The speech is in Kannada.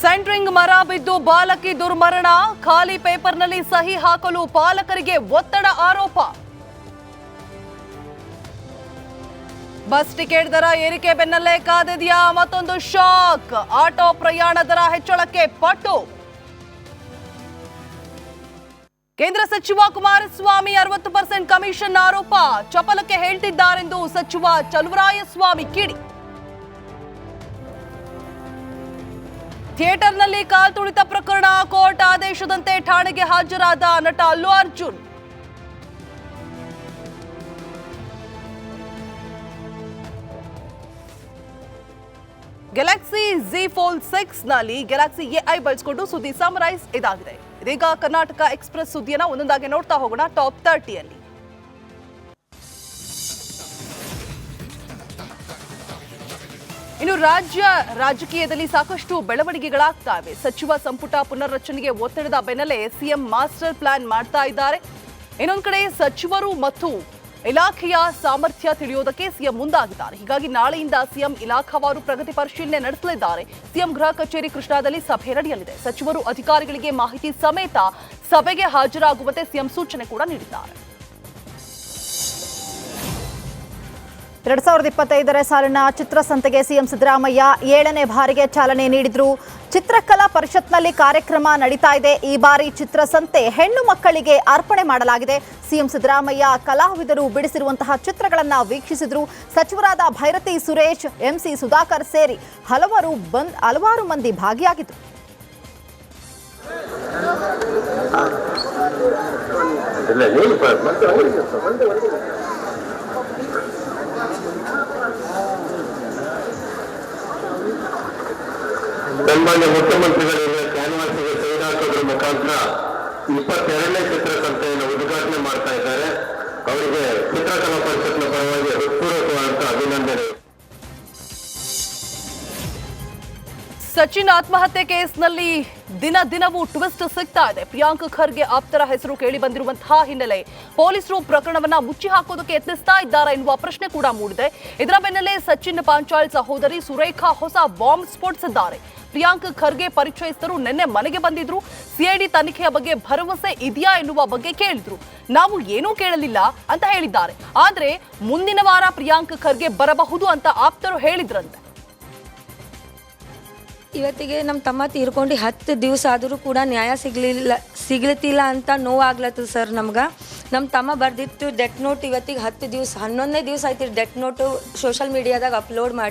ಸೆಂಟ್ರಿಂಗ್ ಮರ ಬಿದ್ದು ಬಾಲಕಿ ದುರ್ಮರಣ, ಖಾಲಿ ಪೇಪರ್ನಲ್ಲಿ ಸಹಿ ಹಾಕಲು ಪಾಲಕರಿಗೆ ಒತ್ತಡ ಆರೋಪ. ಬಸ್ ಟಿಕೆಟ್ ದರ ಏರಿಕೆ ಬೆನ್ನಲ್ಲೇ ಕಾದಿದೆಯಾ ಮತ್ತೊಂದು ಶಾಕ್. ಆಟೋ ಪ್ರಯಾಣ ದರ ಹೆಚ್ಚಳಕ್ಕೆ ಪಟ್ಟು. ಕೇಂದ್ರ ಸಚಿವ ಕುಮಾರಸ್ವಾಮಿ 60% ಕಮಿಷನ್ ಆರೋಪ ಚಪಲಕ್ಕೆ ಹೇಳ್ತಿದ್ದಾರೆಂದು ಸಚಿವ ಚಲುವರಾಯಸ್ವಾಮಿ ಕಿಡಿ. ಥಿಯೇಟರ್ನಲ್ಲಿ ಕಾಲ್ತುಳಿತ ಪ್ರಕರಣ, ಕೋರ್ಟ್ ಆದೇಶದಂತೆ ಠಾಣೆಗೆ ಹಾಜರಾದ ನಟ Allu Arjun. Galaxy Z Fold 6 ನಲ್ಲಿ ಗ್ಯಾಲಕ್ಸಿ AI ಬಳಸಿಕೊಂಡು ಸುದ್ದಿ ಸಮರೈಸ್ ಇದಾಗಿದೆ. ಇದೀಗ ಕರ್ನಾಟಕ ಎಕ್ಸ್‌ಪ್ರೆಸ್ ಸುದ್ದಿಯನ್ನ ಒಂದೊಂದಾಗಿ ನೋಡ್ತಾ ಹೋಗೋಣ. ಟಾಪ್ 30ಯಲ್ಲಿ ಇನ್ನು ರಾಜಕೀಯದಲ್ಲಿ ಸಾಕಷ್ಟು ಬೆಳವಣಿಗೆಗಳಾಗ್ತಾ ಇವೆ. ಸಚಿವ ಸಂಪುಟ ಪುನರ್ರಚನೆಗೆ ಒತ್ತಡದ ಬೆನ್ನಲ್ಲೇ ಸಿಎಂ ಮಾಸ್ಟರ್ ಪ್ಲಾನ್ ಮಾಡ್ತಾ ಇದ್ದಾರೆ. ಇನ್ನೊಂದು ಕಡೆ ಸಚಿವರು ಮತ್ತು ಇಲಾಖೆಯ ಸಾಮರ್ಥ್ಯ ತಿಳಿಯೋದಕ್ಕೆ ಸಿಎಂ ಮುಂದಾಗಿದ್ದಾರೆ. ಹೀಗಾಗಿ ನಾಳೆಯಿಂದ ಸಿಎಂ ಇಲಾಖಾವಾರು ಪ್ರಗತಿ ಪರಿಶೀಲನೆ ನಡೆಸಲಿದ್ದಾರೆ. ಸಿಎಂ ಗೃಹ ಕಚೇರಿ ಕೃಷ್ಣಾದಲ್ಲಿ ಸಭೆ ನಡೆಯಲಿದೆ. ಸಚಿವರು ಅಧಿಕಾರಿಗಳಿಗೆ ಮಾಹಿತಿ ಸಮೇತ ಸಭೆಗೆ ಹಾಜರಾಗುವಂತೆ ಸಿಎಂ ಸೂಚನೆ ಕೂಡ ನೀಡಿದ್ದಾರೆ. 2025 ಸಾಲಿನ ಚಿತ್ರಸಂತೆಗೆ ಸಿಎಂ ಸಿದ್ದರಾಮಯ್ಯ 7ನೇ ಬಾರಿಗೆ ಚಾಲನೆ ನೀಡಿದ್ರು. ಚಿತ್ರಕಲಾ ಪರಿಷತ್ನಲ್ಲಿ ಕಾರ್ಯಕ್ರಮ ನಡೀತಾ ಇದೆ. ಈ ಬಾರಿ ಚಿತ್ರಸಂತೆ ಹೆಣ್ಣು ಮಕ್ಕಳಿಗೆ ಅರ್ಪಣೆ ಮಾಡಲಾಗಿದೆ. ಸಿಎಂ ಸಿದ್ದರಾಮಯ್ಯ ಕಲಾವಿದರು ಬಿಡಿಸಿರುವಂತಹ ಚಿತ್ರಗಳನ್ನು ವೀಕ್ಷಿಸಿದ್ರು. ಸಚಿವರಾದ ಭೈರತಿ ಸುರೇಶ್, MC ಸುಧಾಕರ್ ಸೇರಿ ಹಲವಾರು ಮಂದಿ ಭಾಗಿಯಾಗಿದ್ರು. ಸನ್ಮಾನ್ಯ ಮುಖ್ಯಮಂತ್ರಿಗಳಿಗೆ ಕ್ಯಾನ್ವಾಸ್ಗೆ ಸಹಿ ಹಾಕೋದ್ರ ಮುಖಾಂತರ 22ನೇ ಚಿತ್ರಸಂತೆಯನ್ನು ಉದ್ಘಾಟನೆ ಮಾಡ್ತಾ ಇದ್ದಾರೆ. ಅವರಿಗೆ ಚಿತ್ರಕಲಾ ಪರಿಷತ್ನ ಪರವಾಗಿ ಹೃತ್ಪೂರ್ವಕವಾದಂತ ಅಭಿನಂದನೆ. ಸಚಿನ್ ಆತ್ಮಹತ್ಯೆ ಕೇಸ್ನಲ್ಲಿ ದಿನವೂ ಟ್ವಿಸ್ಟ್ ಸಿಗ್ತಾ ಇದೆ. ಪ್ರಿಯಾಂಕ್ ಖರ್ಗೆ ಆಪ್ತರ ಹೆಸರು ಕೇಳಿ ಬಂದಿರುವಂತಹ ಹಿನ್ನೆಲೆ ಪೊಲೀಸರು ಪ್ರಕರಣವನ್ನ ಮುಚ್ಚಿ ಹಾಕೋದಕ್ಕೆ ಯತ್ನಿಸ್ತಾ ಇದ್ದಾರೆ ಎನ್ನುವ ಪ್ರಶ್ನೆ ಕೂಡ ಮೂಡಿದೆ. ಇದರ ಬೆನ್ನಲ್ಲೇ ಸಚಿನ್ ಪಾಂಚಾಳ್ ಸಹೋದರಿ ಸುರೇಖಾ ಹೊಸ ಬಾಂಬ್ ಸ್ಫೋಟಿಸಿದ್ದಾರೆ. ಪ್ರಿಯಾಂಕ್ ಖರ್ಗೆ ಪರಿಚಯಸ್ಥರು ನಿನ್ನೆ ಮನೆಗೆ ಬಂದಿದ್ರು. ಸಿಐಡಿ ತನಿಖೆಯ ಬಗ್ಗೆ ಭರವಸೆ ಇದೆಯಾ ಎನ್ನುವ ಬಗ್ಗೆ ಕೇಳಿದ್ರು. ನಾವು ಏನೂ ಕೇಳಲಿಲ್ಲ ಅಂತ ಹೇಳಿದ್ದಾರೆ. ಆದ್ರೆ ಮುಂದಿನ ವಾರ ಪ್ರಿಯಾಂಕ್ ಖರ್ಗೆ ಬರಬಹುದು ಅಂತ ಆಪ್ತರು ಹೇಳಿದ್ರಂತೆ. ಇವತ್ತಿಗೆ ನಮ್ಮ ತಮ್ಮ ತೀರ್ಕೊಂಡು 10 ದಿವಸ ಆದರೂ ಕೂಡ ನ್ಯಾಯ ಸಿಗ್ಲತ್ತಿಲ್ಲ ಅಂತ ನೋವಾಗ್ಲತ್ತದ ಸರ್. ನಮ್ಗೆ ನಮ್ಮ ತಮ್ಮ ಬರ್ದಿತ್ತು ಡೆತ್ ನೋಟ್. ಇವತ್ತಿಗೆ 10 ದಿವಸ 11ನೇ ದಿವಸ ಆಯ್ತು ಡೆತ್ ನೋಟು ಸೋಷಲ್ ಮೀಡಿಯಾದಾಗ ಅಪ್ಲೋಡ್ ಮಾಡಿ.